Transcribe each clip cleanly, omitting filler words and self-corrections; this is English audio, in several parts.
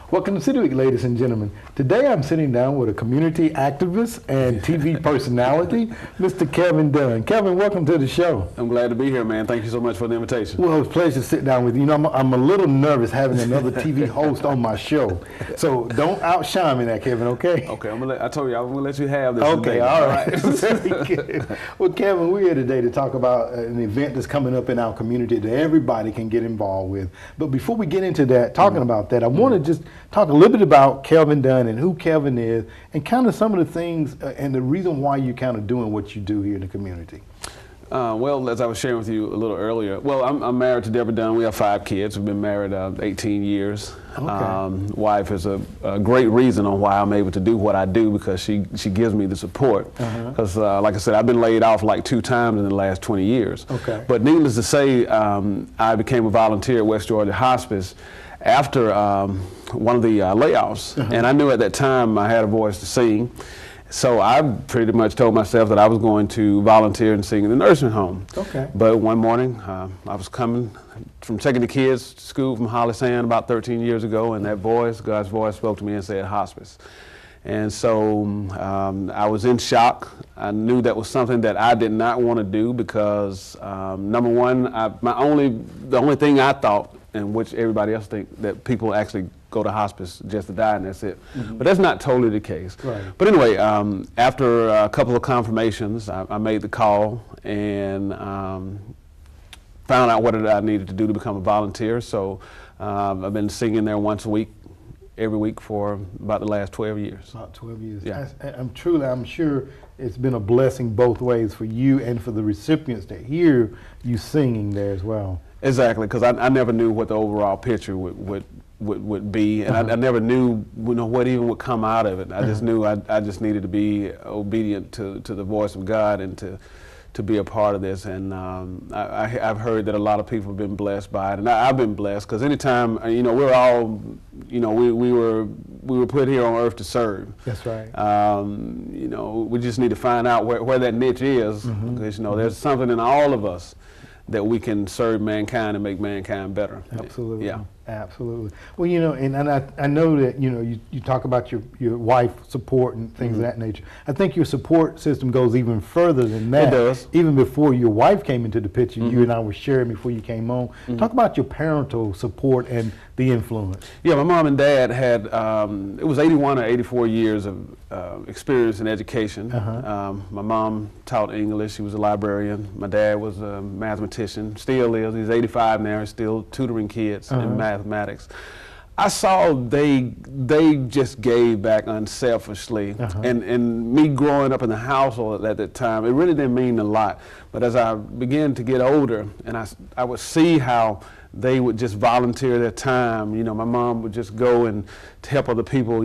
Welcome to City Week, ladies and gentlemen. Today I'm sitting down with a community activist and TV personality, Mr. Kevin Dunn. Kevin, welcome to the show. I'm glad to be here, man. Thank you so much for the invitation. Well, it's a pleasure to sit down with you. You know, I'm a little nervous having another TV host on my show. So don't outshine me there, Kevin, okay? Okay, I told you I'm gonna let you have this Okay, today. all right. Well, Kevin, we're here today to talk about an event that's coming up in our community that everybody can get involved with. But before we get into that, talking about that, I want to just talk a little bit about Kevin Dunn and who Kevin is and kind of some of the things and the reason why you're kind of doing what you do here in the community. Well, as I was sharing with you a little earlier, well, I'm married to Deborah Dunn. We have 5 kids. We've been married 18 years. Okay. Wife is a great reason on why I'm able to do what I do, because she gives me the support. Because, like I said, I've been laid off like 2 times in the last 20 years. Okay. But needless to say, I became a volunteer at West Georgia Hospice after one of the layoffs. And I knew at that time I had a voice to sing. So I pretty much told myself that I was going to volunteer and sing in the nursing home. Okay. But one morning, I was coming from taking the kids to school from Holly Sand about 13 years ago, and that voice, God's voice, spoke to me and said hospice. And so I was in shock. I knew that was something that I did not want to do because, number one, the only thing I thought, and which everybody else think, that people actually go to hospice just to die and that's it. But that's not totally the case. Right. But anyway, after a couple of confirmations, I made the call and found out what I needed to do to become a volunteer. So I've been singing there once a week, every week for about the last 12 years. About 12 years. Yeah. I'm sure it's been a blessing both ways for you and for the recipients to hear you singing there as well. Exactly, because I never knew what the overall picture would be, and I never knew what even would come out of it. I just knew I just needed to be obedient to the voice of God and to be a part of this. And I've heard that a lot of people have been blessed by it, and I've been blessed because anytime we're all we were put here on earth to serve. That's right. We just need to find out where that niche is, because there's something in all of us that we can serve mankind and make mankind better. Absolutely. Yeah. Absolutely. Well, and I know that, you talk about your wife support and things of that nature. I think your support system goes even further than that. It does. Even before your wife came into the picture, you and I were sharing before you came on. Talk about your parental support and the influence. Yeah, my mom and dad had, it was 81 or 84 years of experience in education. My mom taught English. She was a librarian. My dad was a mathematician, still is. He's 85 now. He's still tutoring kids in mathematics. I saw they just gave back unselfishly, and me growing up in the household at that time, it really didn't mean a lot. But as I began to get older, and I would see how they would just volunteer their time. My mom would just go and help other people,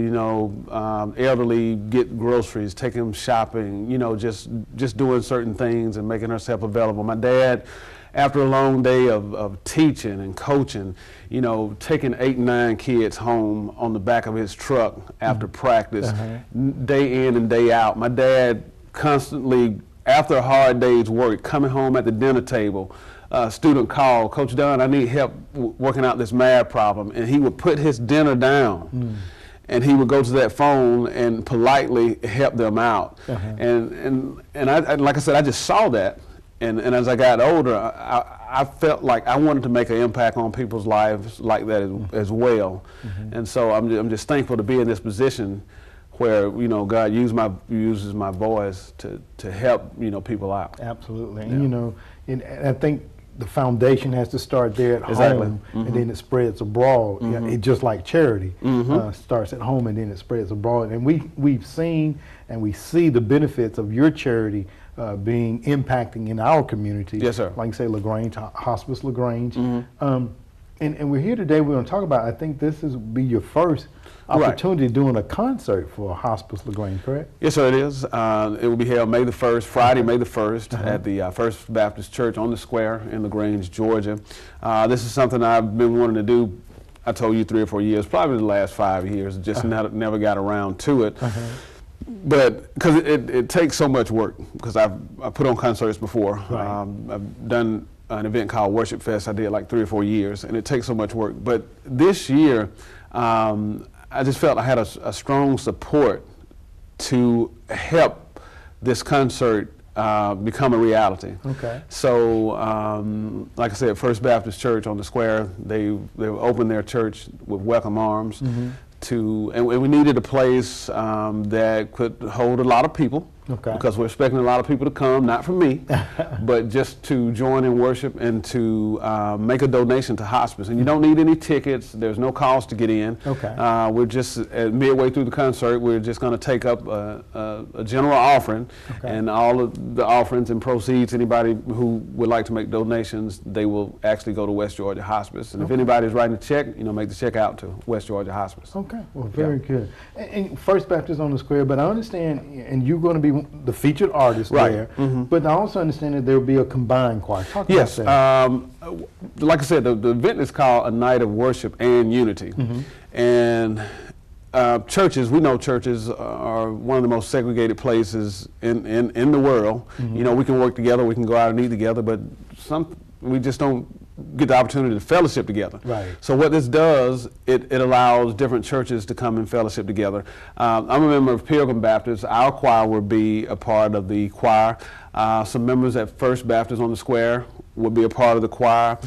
elderly get groceries, take them shopping, just doing certain things and making herself available. My dad, after a long day of teaching and coaching, taking 8 and 9 kids home on the back of his truck after practice, day in and day out. My dad constantly, after a hard day's work, coming home at the dinner table, student called, Coach Dunn, I need help working out this math problem. And he would put his dinner down and he would go to that phone and politely help them out. And I, like I said, I just saw that. And as I got older, I felt like I wanted to make an impact on people's lives like that as well. And so I'm just thankful to be in this position where God uses my voice to help Absolutely. people out. And and I think the foundation has to start there at home, and then it spreads abroad. It's just like charity starts at home and then it spreads abroad. And we've seen and we see the benefits of your charity being impacting in our community. Yes, sir. Like you say, LaGrange, Hospice LaGrange. And we're here today, we're going to talk about, I think this will be your first opportunity doing a concert for Hospice LaGrange, correct? Yes, sir, it is. It will be held May the 1st, Friday, May the 1st, at the First Baptist Church on the Square in LaGrange, Georgia. This is something I've been wanting to do, I told you, 3 or 4 years, probably the last 5 years, just never got around to it. But because it takes so much work, because I've put on concerts before. I've done an event called Worship Fest. I did like 3 or 4 years, and it takes so much work. But this year, I just felt I had a strong support to help this concert become a reality. Okay. So, like I said, First Baptist Church on the square, they opened their church with welcome arms. And we needed a place that could hold a lot of people. Okay. Because we're expecting a lot of people to come, not from me, but just to join in worship and to make a donation to hospice. And you don't need any tickets. There's no cost to get in. Okay. We're just midway through the concert. We're just going to take up a general offering, and all of the offerings and proceeds. Anybody who would like to make donations, they will actually go to West Georgia Hospice. And if anybody's writing a check, make the check out to West Georgia Hospice. Okay. Well, very good. And First Baptist on the square, but I understand, and you're going to be the featured artist there, but I also understand that there will be a combined choir. Talk about that. Like I said, the event is called A Night of Worship and Unity. And churches, we know churches are one of the most segregated places in the world. We can work together, we can go out and eat together, but we just don't get the opportunity to fellowship together. Right. So what this does, it allows different churches to come and fellowship together. I'm a member of Pilgrim Baptist. Our choir will be a part of the choir. Some members at First Baptist on the square will be a part of the choir.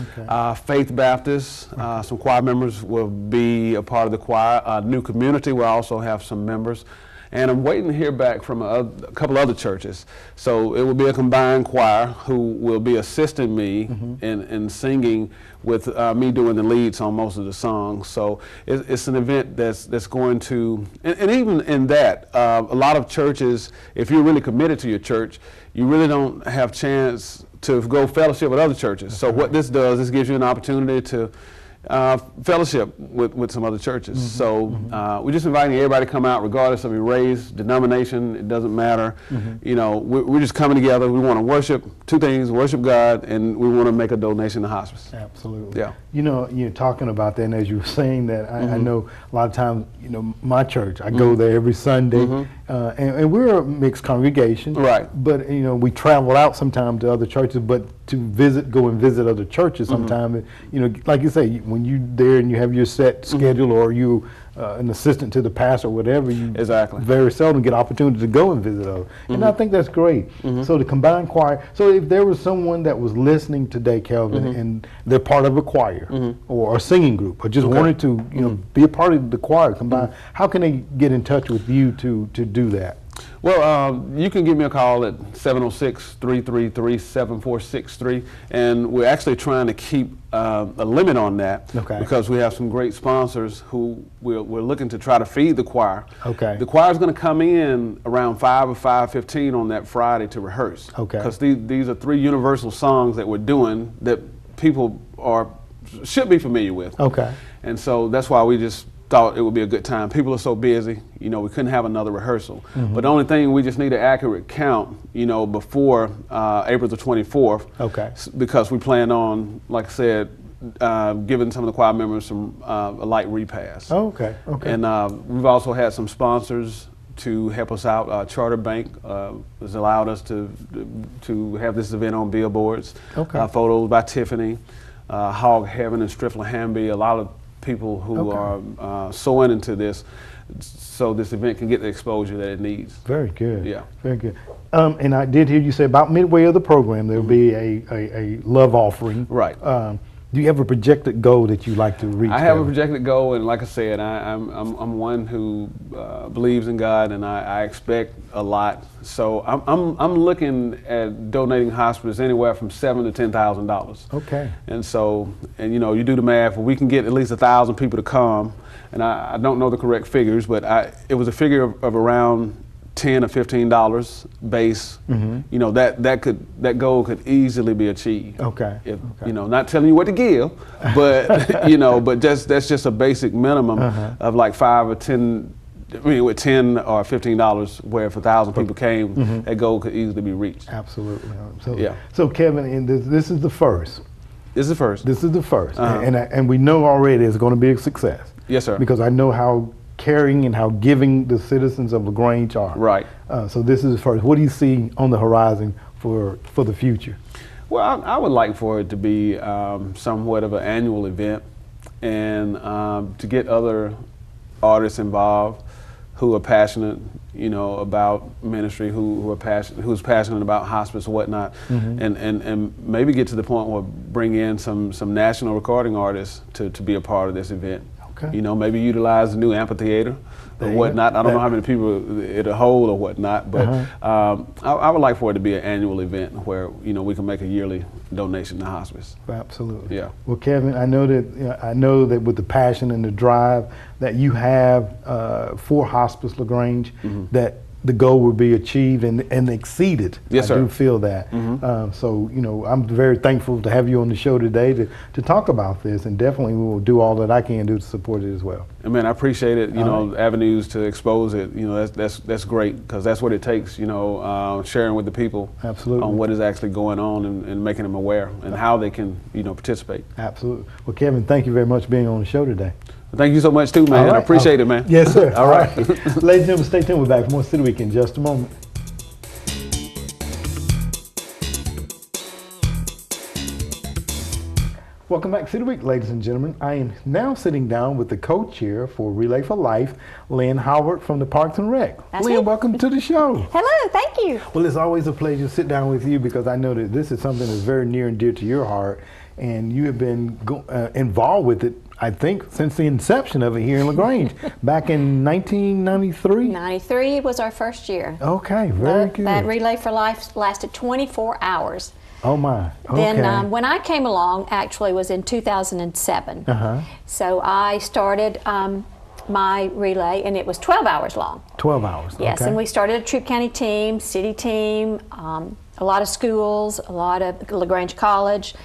Faith Baptist, some choir members will be a part of the choir. New Community will also have some members. And I'm waiting to hear back from a couple other churches. So it will be a combined choir who will be assisting me in singing, with me doing the leads on most of the songs. So it's an event that's going to, and even in that, a lot of churches, if you're really committed to your church, you really don't have chance to go fellowship with other churches. So what this does, this gives you an opportunity to fellowship with some other churches. So we're just inviting everybody to come out, regardless of your race, denomination, it doesn't matter. We're just coming together. We want to worship two things: worship God, and we want to make a donation to hospice. Absolutely. Yeah. You're talking about that, and as you were saying that, I know a lot of times, my church, I go there every Sunday, and we're a mixed congregation. Right. But, we travel out sometimes to other churches, but to go and visit other churches sometimes, like you say, when you're there and you have your set schedule, or you an assistant to the pastor or whatever, you very seldom get opportunity to go and visit others. And I think that's great. So the combined choir, so if there was someone that was listening today, Kelvin, and they're part of a choir or a singing group, or just wanted to be a part of the choir combined, how can they get in touch with you to do that? Well, you can give me a call at 706-333-7463, and we're actually trying to keep a limit on that because we have some great sponsors who we're looking to try to feed the choir. The choir is going to come in around 5 or 5:15 on that Friday to rehearse. Because these are 3 universal songs that we're doing that people should be familiar with. And so that's why we just thought it would be a good time. People are so busy, we couldn't have another rehearsal. But the only thing, we just need an accurate count, before April the 24th. Because we plan on, like I said, giving some of the choir members some a light repast. And we've also had some sponsors to help us out. Charter Bank has allowed us to have this event on billboards. Photos by Tiffany, Hog Heaven and Strickland Hamby, a lot of people who are sewing into this, so this event can get the exposure that it needs. Very good. Yeah. Very good. And I did hear you say about midway of the program there will be a love offering. Right. Do you have a projected goal that you like to reach? I have a projected goal, and like I said, I'm one who believes in God, and I expect a lot. So I'm looking at donating hospice anywhere from $7,000 to $10,000. And so, you do the math. If we can get at least 1,000 people to come, and I don't know the correct figures, but it was a figure of around $10 or $15 base. That goal could easily be achieved. If, not telling you what to give, but but that's just a basic minimum of like 5 or 10. With $10 or $15, where if 1,000 people came, that goal could easily be reached. Absolutely. So Kevin, and this is the first. This is the first. This is the first, and we know already it's going to be a success. Yes, sir. Because I know how caring and how giving the citizens of LaGrange are. Right. So this is the first. What do you see on the horizon for the future? Well, I would like for it to be somewhat of an annual event, and to get other artists involved who are passionate, about ministry, who's passionate about hospice or whatnot, and maybe get to the point where bring in some national recording artists to be a part of this event. Okay. Maybe utilize the new amphitheater or whatnot. I don't know how many people it'll hold or whatnot, but I would like for it to be an annual event where we can make a yearly donation to hospice. Absolutely. Yeah. Well, Kevin, I know that with the passion and the drive that you have for Hospice LaGrange, that the goal will be achieved and exceeded. Yes, sir. I do feel that. So, I'm very thankful to have you on the show today to talk about this, and definitely we will do all that I can do to support it as well. And man, I appreciate it. Avenues to expose it. That's great, because that's what it takes. Sharing with the people. Absolutely. On what is actually going on and making them aware and how they can participate. Absolutely. Well, Kevin, thank you very much for being on the show today. Thank you so much too, man. Right. I appreciate it, man. Yes, sir. All right. Ladies and gentlemen, stay tuned. We're back for more City Week in just a moment. Welcome back to City Week, ladies and gentlemen. I am now sitting down with the co-chair for Relay for Life, Lynn Howard from the Parks and Rec. That's Lynn, me. welcome to the show. Hello, thank you. Well, it's always a pleasure to sit down with you, because I know that this is something that's very near and dear to your heart, and you have been involved with it, I think, since the inception of it here in LaGrange, back in 1993. 93 was our first year. Okay, very good. That Relay for Life lasted 24 hours. Oh my, okay. Then when I came along, actually was in 2007. So I started my relay, and it was 12 hours long. 12 hours, Yes, okay. and we started a Troup County team, city team, a lot of schools, a lot of LaGrange College.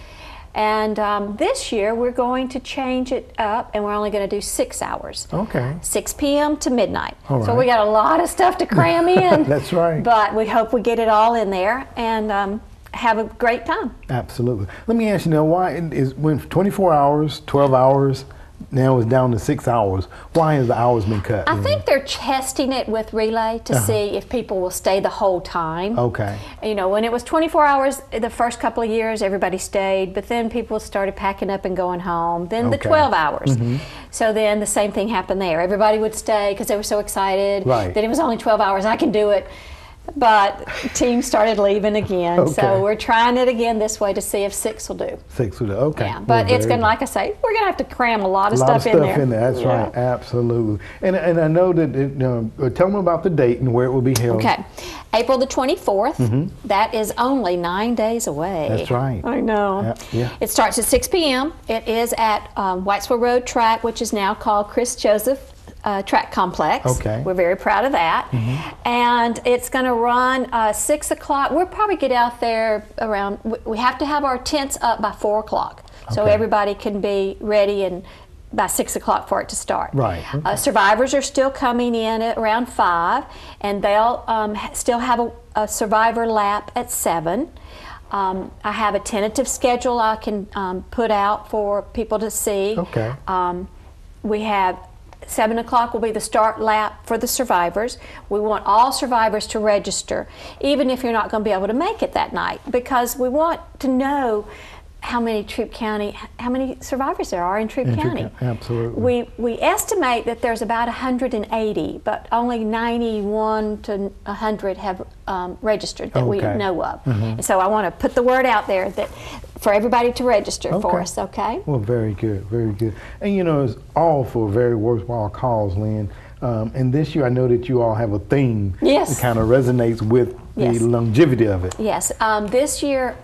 And this year we're going to change it up, and we're only going to do 6 hours. Okay. 6 p.m. to midnight. All So right. we got a lot of stuff to cram in. That's right. But we hope we get it all in there and have a great time. Absolutely. Let me ask you now, why when 24 hours, 12 hours, now it's down to 6 hours, why has the hours been cut? I think they're testing it with Relay to see if people will stay the whole time. Okay. When it was 24 hours, the first couple of years, everybody stayed, but then people started packing up and going home. Then the Okay. 12 hours. So then the same thing happened there. Everybody would stay because they were so excited. Right. Then it was only 12 hours, I can do it. But teams started leaving again. Okay. So we're trying it again this way to see if 6 will do. 6 would, okay. Yeah, but Well, it's very going to, like I say, we're going to have to cram a lot of A lot of stuff stuff in there. That's Yeah. right, absolutely. And I know that, tell them about the date and where it will be held. Okay, April the 24th. That is only 9 days away. That's right. I know. Yeah. It starts at 6 p.m. It is at Whitesville Road Track, which is now called Chris Joseph Track Complex. Okay. We're very proud of that. And it's going to run 6 o'clock. We'll probably get out there around, we have to have our tents up by 4 o'clock. So Okay. everybody can be ready and by 6 o'clock for it to start. Right. Okay. Survivors are still coming in at around 5, and they'll still have a survivor lap at 7. I have a tentative schedule I can put out for people to see. Okay. We have 7 o'clock will be the start lap for the survivors. We want all survivors to register, even if you're not going to be able to make it that night, because we want to know how many survivors there are in Troup County. Absolutely. We estimate that there's about 180, but only 91 to 100 have registered that we Okay. know of. And so I want to put the word out there that for everybody to register for us, okay? Well, very good, very good. And it's all for a very worthwhile cause, Lynn. And this year I know that you all have a theme Yes. that kind of resonates with Yes. the longevity of it. Yes, this year,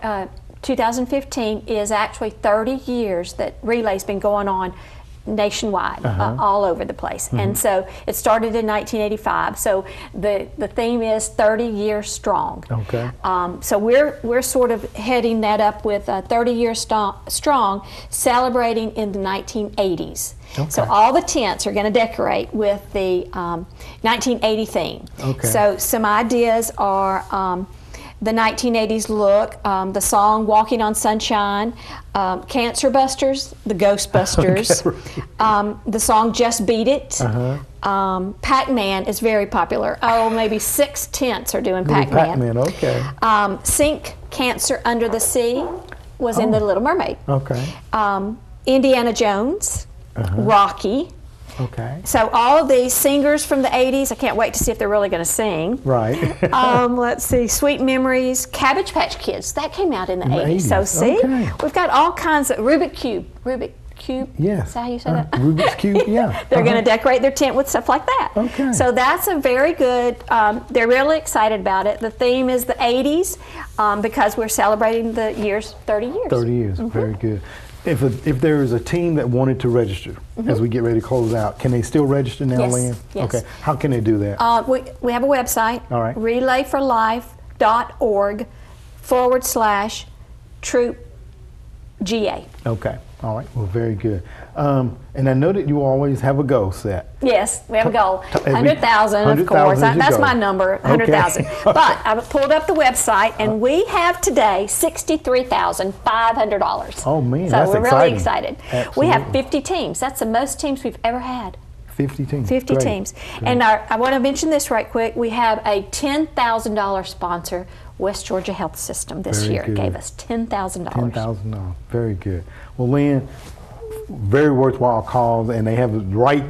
2015 is actually 30 years that Relay's been going on nationwide, all over the place. And so it started in 1985. So the theme is 30 years strong. Okay. So we're sort of heading that up with 30 years strong, celebrating in the 1980s. Okay. So all the tents are going to decorate with the 1980 theme. Okay. So some ideas are the 1980s look, the song Walking on Sunshine, Cancer Busters, the Ghostbusters, the song Just Beat It. Pac-Man is very popular. Oh, maybe 6/10 are doing Pac-Man. Pac-Man, okay. Sink Cancer Under the Sea was in The Little Mermaid. Okay. Indiana Jones, Rocky. Okay. So all of these singers from the 80s, I can't wait to see if they're really going to sing. Right. Let's see, Sweet Memories, Cabbage Patch Kids, that came out in the 80s. So see, Okay. we've got all kinds of, Rubik's Cube, Yes. is that how you say that? Rubik's Cube, yeah. They're going to decorate their tent with stuff like that. Okay. So that's a very good, they're really excited about it. The theme is the 80s because we're celebrating the year's 30 years. 30 years, very good. If there is a team that wanted to register as we get ready to close out, can they still register now, Yes, Lynn? yes. Okay. How can they do that? We have a website, All right. relayforlife.org/troop GA. Okay. All right. Well, very good. And I know that you always have a goal set. Yes, we have a goal. every- 100,000, of 100,000 course. is your That's goal. my number, 100,000. Okay. But I pulled up the website, and we have today $63,500. Oh, man, so that's we're really exciting. excited. We have Absolutely. 50 teams. That's the most teams we've ever had. 50 teams. 50 Great. teams. Great. And I want to mention this right quick. We have a $10,000 sponsor, West Georgia Health System, this Very year. good. Gave us $10,000. $10,000. Very good. Well, Lynn, very worthwhile cause, and they have the right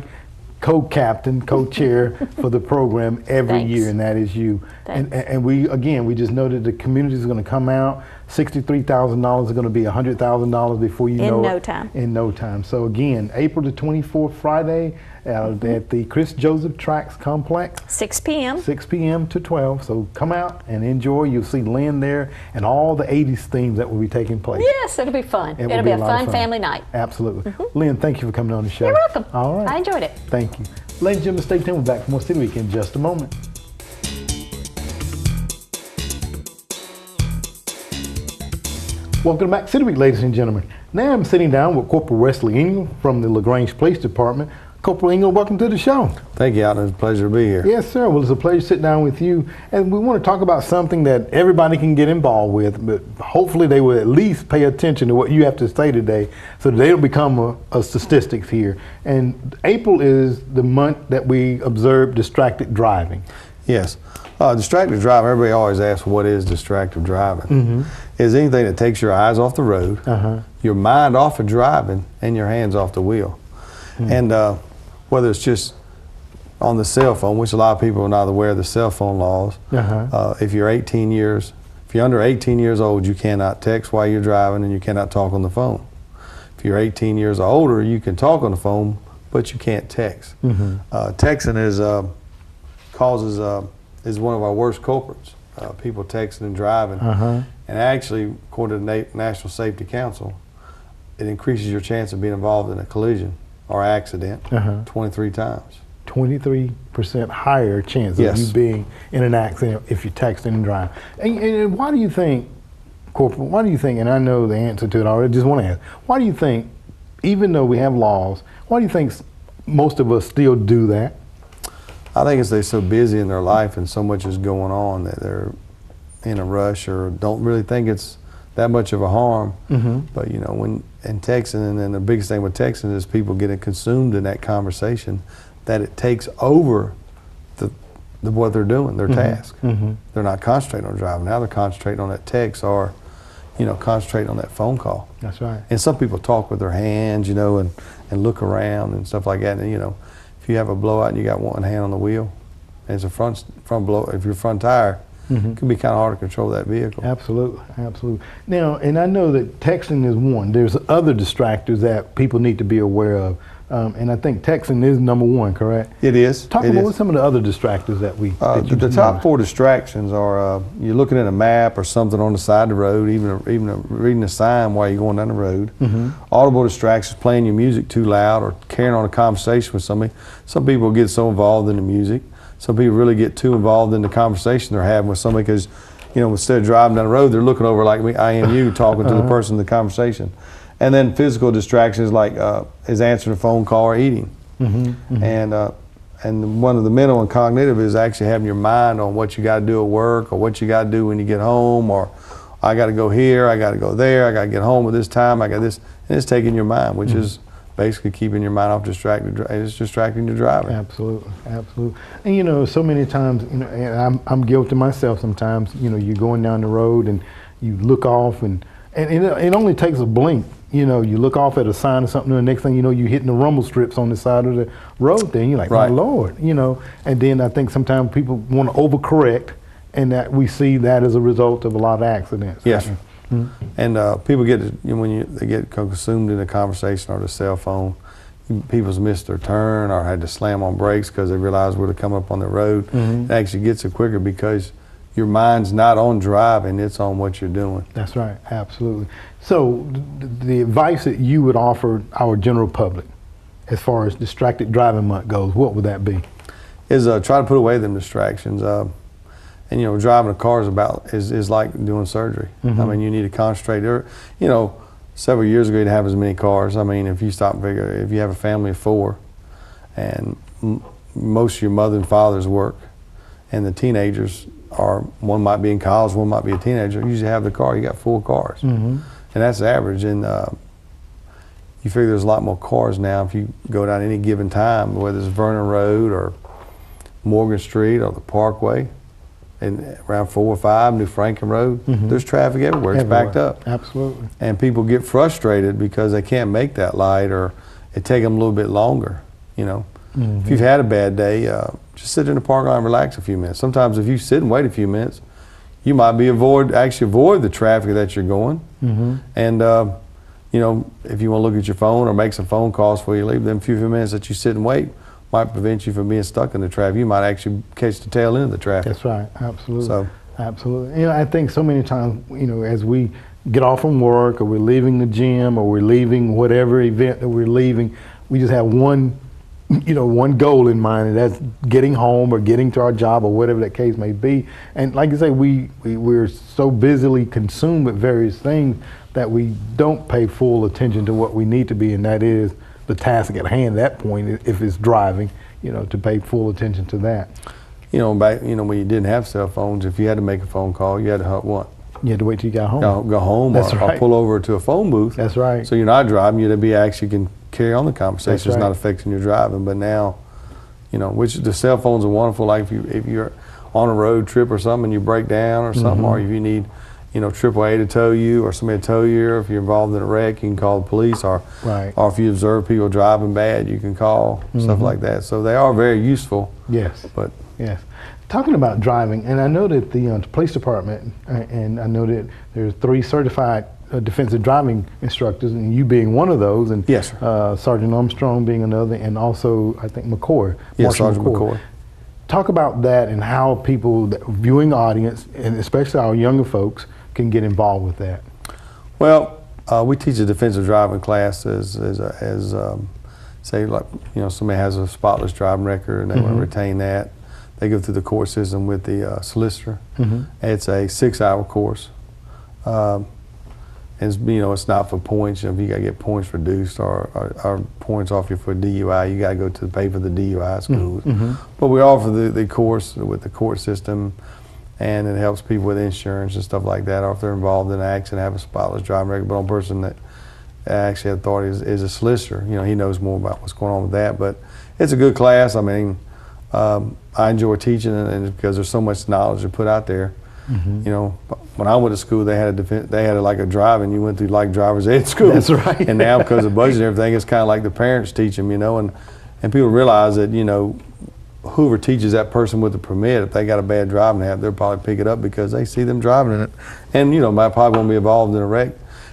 co-captain, co-chair for the program every Thanks. year, and that is you. Thanks. And we just know that the community is going to come out. $63,000 is going to be $100,000 before you In know it. no time. In no time. So again, April the 24th, Friday, at the Chris Joseph Tracks Complex. 6 p.m. 6 p.m. to 12. So come out and enjoy. You'll see Lynn there and all the 80s themes that will be taking place. Yes, it'll be fun. It will It'll be a lot of fun family night. Absolutely. Lynn, thank you for coming on the show. You're welcome. All right. I enjoyed it. Thank you. Ladies and gentlemen, stay tuned. We're back for more City Week in just a moment. Welcome back, City Week, ladies and gentlemen. Now I'm sitting down with Corporal Wesley Engel from the LaGrange Police Department. Corporal Engel, welcome to the show. Thank you, Alton. It's a pleasure to be here. Yes, sir. Well, it's a pleasure to sit down with you. And we want to talk about something that everybody can get involved with, but hopefully they will at least pay attention to what you have to say today so that they'll become a statistics here. And April is the month that we observe distracted driving. Yes. Distracted driving, everybody always asks, what is distracted driving? Is anything that takes your eyes off the road, your mind off of driving, and your hands off the wheel. And whether it's just on the cell phone, which a lot of people are not aware of the cell phone laws. If you're under 18 years old, you cannot text while you're driving, and you cannot talk on the phone. If you're 18 years or older, you can talk on the phone, but you can't text. Texting is one of our worst culprits. People texting and driving. And actually, according to the National Safety Council, it increases your chance of being involved in a collision or accident 23 times. 23% higher chance Yes. of you being in an accident if you're texting and driving. And why do you think, Corporal, and I know the answer to it already, just want to ask, why do you think, even though we have laws, why do you think most of us still do that? I think it's they're so busy in their life and so much is going on that they're in a rush or don't really think it's that much of a harm. But you know, when and texting, and then the biggest thing with texting is people getting consumed in that conversation, that it takes over what they're doing, their task. They're not concentrating on driving. Now they're concentrating on that text or, concentrating on that phone call. That's right. And some people talk with their hands, and look around and stuff like that. And if you have a blowout and you got one hand on the wheel, and it's a front blow, if your front tire, it can be kind of hard to control that vehicle. Absolutely, absolutely. Now, and I know that texting is one. There's other distractors that people need to be aware of. And I think texting is number one, correct? It is. Talk about what some of the other distractors that we. that you The notice. top 4 distractions are you're looking at a map or something on the side of the road, even reading a sign while you're going down the road. Audible distractions, playing your music too loud or carrying on a conversation with somebody. Some people get so involved in the music. Some people really get too involved in the conversation they're having with somebody because, instead of driving down the road, they're looking over like I am you, talking to the person in the conversation. And then physical distractions like is answering a phone call or eating. And and one of the mental and cognitive is actually having your mind on what you got to do at work or what you got to do when you get home, or I got to go here, I got to go there, I got to get home at this time, I got this, and it's taking your mind, which is basically keeping your mind off distracted. It's distracting your driving. Absolutely, absolutely. And you know, so many times, you know, and I'm guilty myself sometimes. You know, you're going down the road and you look off, and it only takes a blink. You know, you look off at a sign or something, and the next thing you know, you're hitting the rumble strips on the side of the road there, and you're like, Right. my Lord, you know. And then I think sometimes people want to overcorrect, and that we see that as a result of a lot of accidents. Yes, sir. And people get, they get consumed in a conversation or the cell phone, people's missed their turn or had to slam on brakes because they realized where to come up on the road. It actually gets it quicker because your mind's not on driving, it's on what you're doing. That's right, absolutely. So the advice that you would offer our general public as far as Distracted Driving Month goes, what would that be? Is try to put away them distractions. And you know, driving a car is like doing surgery. I mean, you need to concentrate. You know, several years ago you didn't have as many cars. I mean, if you stop and figure, if you have a family of 4 and most of your mother and father's work, and the teenagers are, one might be in college, one might be a teenager, you usually have the car, you got 4 cars. And that's average. And you figure there's a lot more cars now if you go down any given time, whether it's Vernon Road or Morgan Street or the Parkway, and around 4 or 5, New Franklin Road, there's traffic everywhere. It's backed up. Absolutely. And people get frustrated because they can't make that light, or it take them a little bit longer, you know. If you've had a bad day, just sit in the parking lot and relax a few minutes. Sometimes if you sit and wait a few minutes, you might be avoid the traffic that you're going. And you know, if you want to look at your phone or make some phone calls before you leave, them few minutes that you sit and wait might prevent you from being stuck in the traffic. You might actually catch the tail end of the traffic. That's right, absolutely. So, absolutely. You know, I think so many times, you know, as we get off from work or we're leaving the gym or we're leaving whatever event that we're leaving, we just have one goal in mind, and that's getting home or getting to our job or whatever that case may be. And like you say, we're so busily consumed with various things that we don't pay full attention to what we need to be, and that is the task at hand at that point, if it's driving, you know, to pay full attention to that. you know, back, you know, when you didn't have cell phones, if you had to make a phone call, you had to what? You had to wait till you got home. Go home That's or right. pull over to a phone booth. That's right. So you're not driving, you'd be actually can carry on the conversation. That's It's right. not affecting your driving. But now, you know, which the cell phones are wonderful. Like if you're on a road trip or something and you break down or something, or if you need, you know, AAA to tow you or somebody to tow you, or if you're involved in a wreck, you can call the police, or Right. or if you observe people driving bad, you can call, stuff like that. So they are very useful. Yes. But Yes. Talking about driving, and I know that the police department, and I know that there's 3 certified defensive driving instructors, and you being one of those, and Yes, sir. Sergeant Armstrong being another, and also I think McCoy. Yes, Marshal Sergeant McCoy. Talk about that and how people, the viewing audience, and especially our younger folks, can get involved with that. Well, we teach a defensive driving class as say, like, you know, somebody has a spotless driving record and they want to retain that. They go through the court system with the solicitor. It's a 6-hour course. And it's, you know, it's not for points. You know, if you got to get points reduced or points off you for DUI, you got to go to pay for the DUI schools. But we offer the course with the court system, and it helps people with insurance and stuff like that, or if they're involved in an accident, have a spotless driving record. But one person that actually had authority is a solicitor. You know, he knows more about what's going on with that. But it's a good class. I mean, I enjoy teaching, and because there's so much knowledge to put out there. You know, when I went to school, they had like a driving. You went through like driver's ed school. That's right. And now, because of budget and everything, it's kind of like the parents teach them. You know, and people realize that, you know, whoever teaches that person with the permit, if they got a bad driving habit, they'll probably pick it up because they see them driving in it. And, you know, might probably won't be involved in a wreck.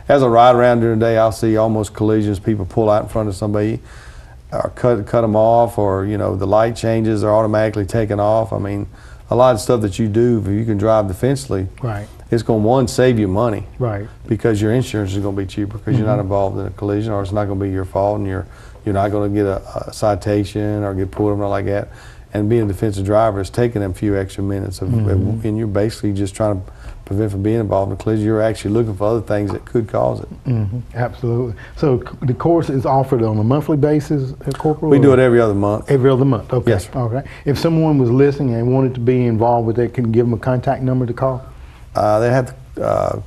As I ride around during the day, I'll see almost collisions. People pull out in front of somebody, or cut them off, or, you know, the light changes are automatically taken off. I mean, a lot of stuff that you do, if you can drive defensively, Right. it's going to, one, save you money, Right. because your insurance is going to be cheaper because you're not involved in a collision, or it's not going to be your fault, and you're not going to get a citation or get pulled or nothing like that. And being a defensive driver is taking them few extra minutes of, and you're basically just trying to prevent from being involved in a collision. You're actually looking for other things that could cause it. Absolutely. So the course is offered on a monthly basis, Corporal? We do it every other month. Every other month, okay. Yes, sir. Okay. If someone was listening and wanted to be involved with that, can you give them a contact number to call? They have to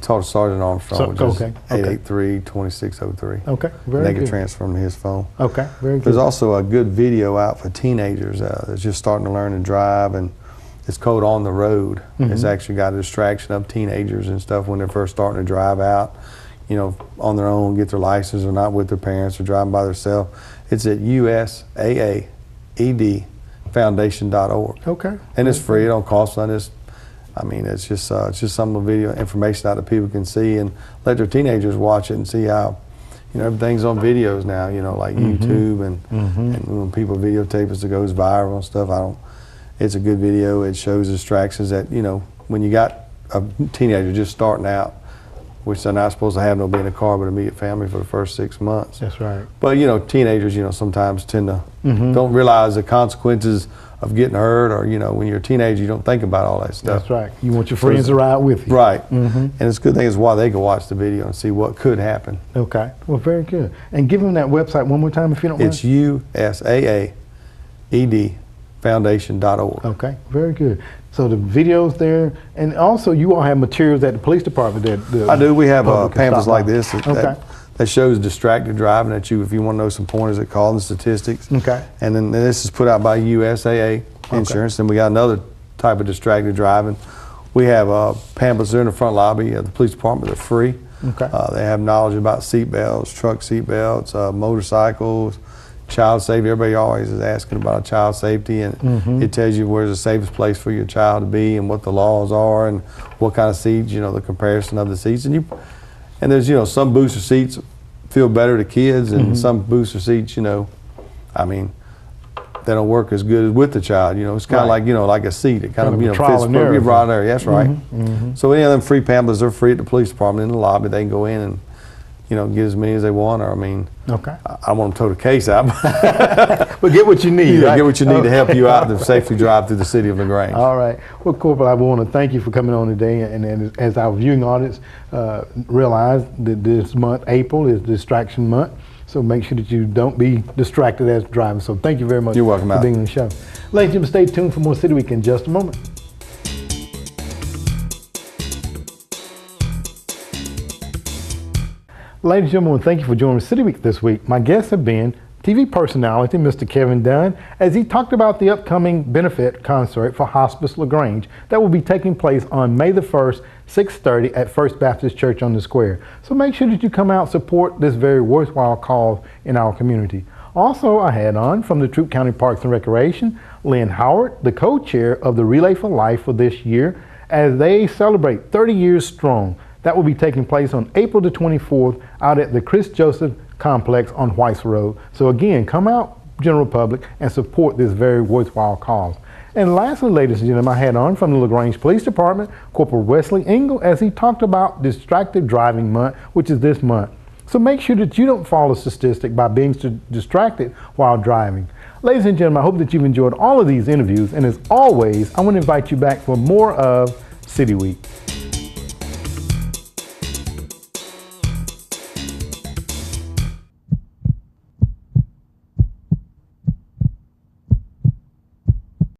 talk to Sergeant Armstrong, which okay, is 883-2603. Okay, very They can good. transfer them to his phone. Okay, very good. There's also a good video out for teenagers that's just starting to learn to drive, and it's called On the Road. It's actually got a distraction of teenagers and stuff when they're first starting to drive out, you know, on their own, get their license, or not with their parents, or driving by themselves. It's at USAAEDfoundation.org. Okay. And it's free. It don't cost nothing. It's just some video information out that people can see, and let their teenagers watch it and see how, you know, everything's on videos now, you know, like YouTube and when people videotape us, it goes viral and stuff. It's a good video. It shows distractions that, you know, when you got a teenager just starting out, which they're not supposed to have no be in a car but immediate family for the first 6 months. That's right. But, you know, teenagers, you know, sometimes tend to don't realize the consequences of getting hurt, or, you know, when you're a teenager, you don't think about all that stuff. That's right. You want your friends to ride with you. Right. And it's a good thing is why they can watch the video and see what could happen. Okay. Well, very good. And give them that website one more time if you don't mind. It's USAAEDfoundation.org. Okay. Very good. So the videos there, and also you all have materials at the police department that I do. We have public can pamphlets stop like by. this that shows distracted driving, that if you want to know some pointers that call and statistics. Okay. And then this is put out by USAA Insurance. And we got another type of distracted driving. We have pamphlets there in the front lobby of the police department. They're free. Okay. They have knowledge about seat belts, truck seat belts, motorcycles, child safety. Everybody always is asking about child safety, and it tells you where's the safest place for your child to be and what the laws are and what kind of seats, you know, the comparison of the seats. And there's, you know, some booster seats feel better to kids, and some booster seats, you know, I mean, they don't work as good as with the child. You know, it's kind of like, you know, like a seat. It kind of, you know, trial fits and error. right there. That's right. So any of them free pamphlets, they're free at the police department in the lobby. They can go in and, you know, get as many as they want. Or, I mean, Okay. I want them to tow the case out. But get what you need. Yeah, right? get what you need to help you out to safely drive through the city of LaGrange. All right. Well, Corporal, I want to thank you for coming on today. And as our viewing audience realize that this month, April, is Distraction Month. So make sure that you don't be distracted as driving. So thank you very much You're welcome, for Al. being on the show. Ladies and gentlemen, stay tuned for more City Week in just a moment. Ladies and gentlemen, thank you for joining City Week this week. My guests have been TV personality Mr. Kevin Dunn, as he talked about the upcoming benefit concert for Hospice LaGrange that will be taking place on May the 1st, 6:30 at First Baptist Church on the Square. So make sure that you come out and support this very worthwhile cause in our community. Also, I had on from the Troup County Parks and Recreation, Lynn Howard, the co-chair of the Relay for Life for this year, as they celebrate 30 years strong. That will be taking place on April the 24th out at the Chris Joseph Complex on Whites Road. So again, come out, general public, and support this very worthwhile cause. And lastly, ladies and gentlemen, I had on from the LaGrange Police Department, Corporal Wesley Engel, as he talked about Distracted Driving Month, which is this month. So make sure that you don't fall a statistic by being distracted while driving. Ladies and gentlemen, I hope that you've enjoyed all of these interviews, and as always, I want to invite you back for more of City Week.